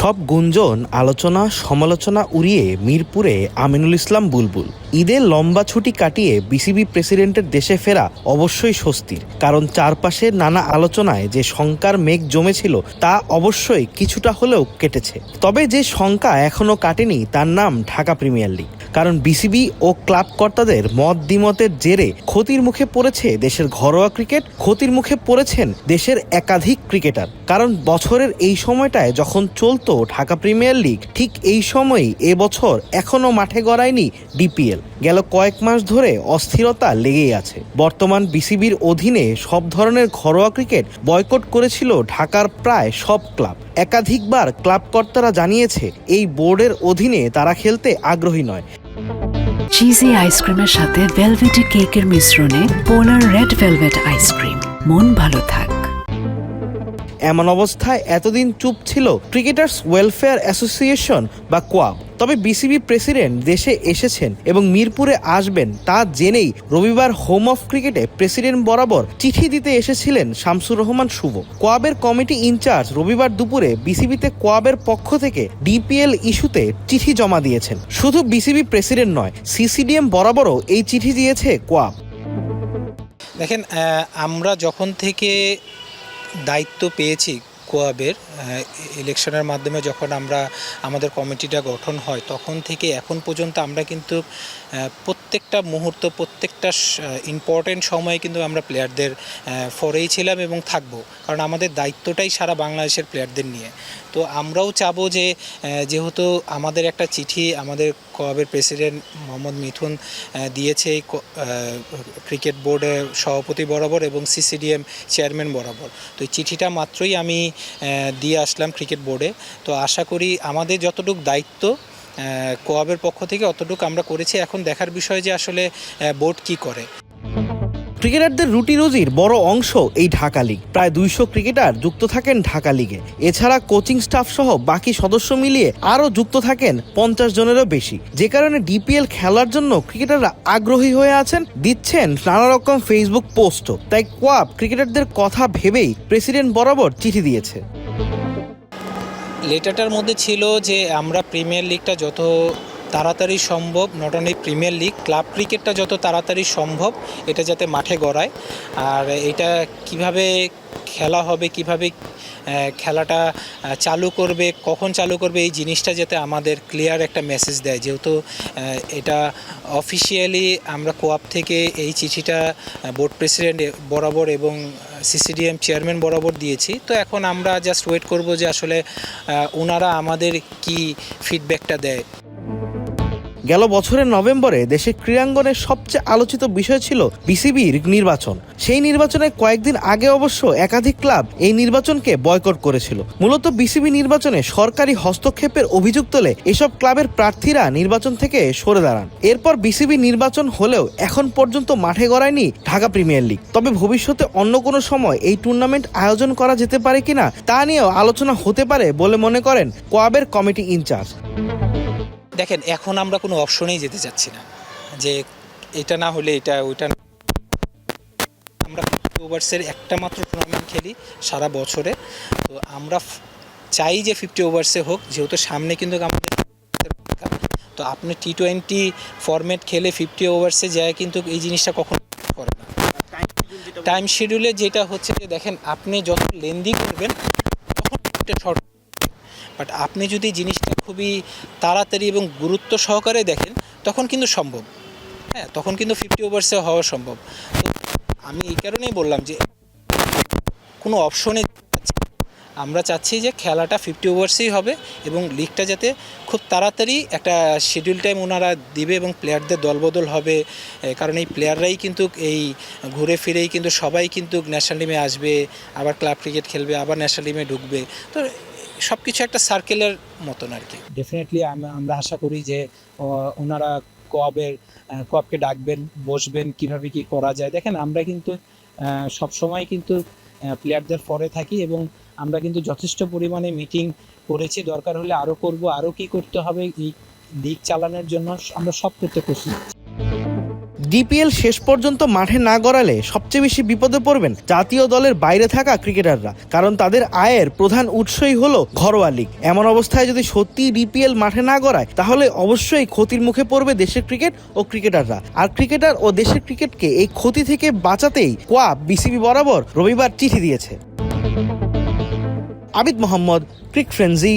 সব গুঞ্জন, আলোচনা, সমালোচনা উড়িয়ে মিরপুরে আমিনুল ইসলাম বুলবুল। ঈদের লম্বা ছুটি কাটিয়ে বিসিবি প্রেসিডেন্টের দেশে ফেরা অবশ্যই স্বস্তির, কারণ চারপাশে নানা আলোচনায় যে শঙ্কার মেঘ জমেছিল তা অবশ্যই কিছুটা হলেও কেটেছে। তবে যে শঙ্কা এখনও কাটেনি তার নাম ঢাকা প্রিমিয়ার লিগ। কারণ বিসিবি ও ক্লাব কর্তাদের মত দ্বিমতের জেরে ক্ষতির মুখে পড়েছে দেশের ঘরোয়া ক্রিকেট, ক্ষতির মুখে পড়েছেন দেশের একাধিক ক্রিকেটার। কারণ বছরের এই সময়টায় যখন চলতো ঢাকা প্রিমিয়ার লিগ, ঠিক এই সময়ই এবছর এখনও মাঠে গড়ায়নি ডিপিএল। গেল কয়েক মাস ধরে অস্থিরতা লেগেই আছে। বর্তমান বিসিবির অধীনে সব ধরনের ঘরোয়া ক্রিকেট বয়কট করেছিল ঢাকার প্রায় সব ক্লাব। একাধিকবার ক্লাব কর্তারা জানিয়েছে এই বোর্ডের অধীনে তারা খেলতে আগ্রহী নয়। চিজি আইসক্রিমের সাথে ভেলভেটি কেকের মিশ্রণে পোলার রেড ভেলভেট আইসক্রিম, মন ভালো থাক। এমন অবস্থায় এতদিন চুপ ছিল ক্রিকেটার্স ওয়েলফেয়ার অ্যাসোসিয়েশন বা কোয়াব। তবে বিসিবি প্রেসিডেন্ট দেশে এসেছেন এবং মিরপুরে আসবেন তা জেনেই রবিবার হোম অফ ক্রিকেটে প্রেসিডেন্ট বরাবর চিঠি দিতে এসেছিলেন শামসুর রহমান শুভ। কোয়াবের কমিটি ইনচার্জ রবিবার দুপুরে বিসিবিতে কোয়াবের পক্ষ থেকে ডিপিএল ইস্যুতে চিঠি জমা দিয়েছেন। শুধু বিসিবি প্রেসিডেন্ট নয়, সিসিডিএম বরাবরও এই চিঠি দিয়েছে কোয়াব। দেখেন, আমরা যখন থেকে দায়িত্ব পেয়েছি কোয়াবের, ইলেকশনের মাধ্যমে যখন আমাদের কমিটিটা গঠন হয় তখন থেকে এখন পর্যন্ত আমরা কিন্তু প্রত্যেকটা মুহূর্ত, প্রত্যেকটা ইম্পর্টেন্ট সময়ে কিন্তু আমরা প্লেয়ারদের ফরেই ছিলাম এবং থাকবো, কারণ আমাদের দায়িত্বটাই সারা বাংলাদেশের প্লেয়ারদের নিয়ে। তো আমরাও চাবো যে যেহেতু আমাদের একটা চিঠি আমাদের কোয়াবের প্রেসিডেন্ট মোহাম্মদ মিথুন দিয়েছে এই ক্রিকেট বোর্ডের সভাপতি বরাবর এবং সিসিডিএম চেয়ারম্যান বরাবর, তো এই চিঠিটা মাত্রই আমি দিয়ে আসলাম ক্রিকেট বোর্ডে। তো আশা করি আমাদের যতটুকু দায়িত্ব কোয়াবের পক্ষ থেকে অতটুকু আমরা করেছি। এখন দেখার বিষয় যে আসলে বোর্ড কি করে। ক্রিকেটারদের রুটি রুজির বড় অংশ এই ঢাকা লিগ। প্রায় 200 ক্রিকেটার যুক্ত থাকেন ঢাকা লিগে। এছাড়া কোচিং স্টাফ সহ বাকি সদস্য মিলিয়ে আরও যুক্ত থাকেন 50 জনেরও বেশি। যে কারণে ডিপিএল খেলার জন্য ক্রিকেটাররা আগ্রহী হয়ে আছেন, দিচ্ছেন নানা রকম ফেসবুক পোস্টও। তাই কোয়াব ক্রিকেটারদের কথা ভেবেই প্রেসিডেন্ট বরাবর চিঠি দিয়েছে। লেটারটার মধ্যে ছিল যে আমরা প্রিমিয়ার লিগটা যত তাড়াতাড়ি সম্ভব, not only premier league, club ক্রিকেটটা যত তাড়াতাড়ি সম্ভব এটা যাতে মাঠে গড়ায়, আর এটা কিভাবে খেলা হবে, কিভাবে খেলাটা চালু করবে, কখন চালু করবে, এই জিনিসটা যাতে আমাদের ক্লিয়ার একটা মেসেজ দেয়। যেহেতু এটা অফিসিয়ালি আমরা কোয়াব থেকে এই চিঠিটা বোর্ড প্রেসিডেন্ট বরাবর এবং সিসিডিএম চেয়ারম্যান বরাবর দিয়েছি, তো এখন আমরা জাস্ট ওয়েট করব যে আসলে ওনারা আমাদের কি ফিডব্যাকটা দেয়। গেল বছরের নভেম্বরে দেশের ক্রীড়াঙ্গনের সবচেয়ে আলোচিত বিষয় ছিল বিসিবির নির্বাচন। সেই নির্বাচনের কয়েকদিন আগে অবশ্য একাধিক ক্লাব এই নির্বাচনকে বয়কট করেছিল। মূলত বিসিবি নির্বাচনে সরকারি হস্তক্ষেপের অভিযোগ তোলে এসব ক্লাবের প্রার্থীরা নির্বাচন থেকে সরে দাঁড়ান। এরপর বিসিবি নির্বাচন হলেও এখন পর্যন্ত মাঠে গড়ায়নি ঢাকা প্রিমিয়ার লিগ। তবে ভবিষ্যতে অন্য কোনো সময় এই টুর্নামেন্ট আয়োজন করা যেতে পারে কিনা তা নিয়েও আলোচনা হতে পারে বলে মনে করেন কোয়াবের কমিটি ইনচার্জ। দেখেন, এখন আমরা কোনো অপশনেই যেতে চাচ্ছি না যে এটা না হলে এটা, ওইটা। আমরা 50 ওভার্সের একটা মাত্র টুর্নামেন্ট খেলি সারা বছরে, তো আমরা চাই যে 50 ওভার্সে হোক, যেহেতু সামনে কিন্তু আমাদের, তো আপনি টি20 ফরম্যাট খেলে 50 ওভার্সে যায় কিন্তু এই জিনিসটা কখনো করে না। টাইম শিডিউলে যেটা হচ্ছে যে দেখেন, আপনি যত লেন্দি করবেন তখন এটা শর্ট, বাট আপনি যদি জিনিসটা খুবই তাড়াতাড়ি এবং গুরুত্ব সহকারে দেখেন তখন কিন্তু সম্ভব। হ্যাঁ, তখন কিন্তু 50 ওভার্সে হওয়া সম্ভব। তো আমি এই কারণেই বললাম যে কোনো অপশনে আমরা চাচ্ছি যে খেলাটা 50 ওভার্সেই হবে এবং লিগটা যাতে খুব তাড়াতাড়ি একটা শিডিউল টাইম ওনারা দিবে এবং প্লেয়ারদের দলবদল হবে, কারণ এই প্লেয়াররাই কিন্তু এই ঘুরে ফিরেই কিন্তু সবাই কিন্তু ন্যাশনাল টিমে আসবে, আবার ক্লাব ক্রিকেট খেলবে, আবার ন্যাশনাল টিমে ঢুকবে। তো সব কিছু একটা সার্কেলের মতন আর কি। ডেফিনেটলি আমরা আশা করি যে ওনারা কোয়াবকে ডাকবেন, বসবেন, কিভাবে কি করা যায়। দেখেন, আমরা কিন্তু সবসময় কিন্তু প্লেয়ারদের ফরে থাকি এবং আমরা কিন্তু যথেষ্ট পরিমাণে মিটিং করেছি, দরকার হলে আরও করব, আরও কি করতে হবে এই লিগ চালানোর জন্য আমরা সব করতে প্রস্তুত। ডিপিএল শেষ পর্যন্ত মাঠে না গড়ালে সবচেয়ে বেশি বিপদে পড়বেন জাতীয় দলের বাইরে থাকা ক্রিকেটাররা, কারণ তাদের আয়ের প্রধান উৎসই হলো ঘরোয়া লিগ। এমন অবস্থায় যদি সত্যি ডিপিএল মাঠে না গড়ায় তাহলে অবশ্যই ক্ষতির মুখে পড়বে দেশের ক্রিকেট ও ক্রিকেটাররা। আর ক্রিকেটার ও দেশের ক্রিকেটকে এই ক্ষতি থেকে বাঁচাতেই কোয়াব বিসিবি বরাবর রবিবার চিঠি দিয়েছে। আবিদ মোহাম্মদ, ক্রিক ফ্রেন্জি,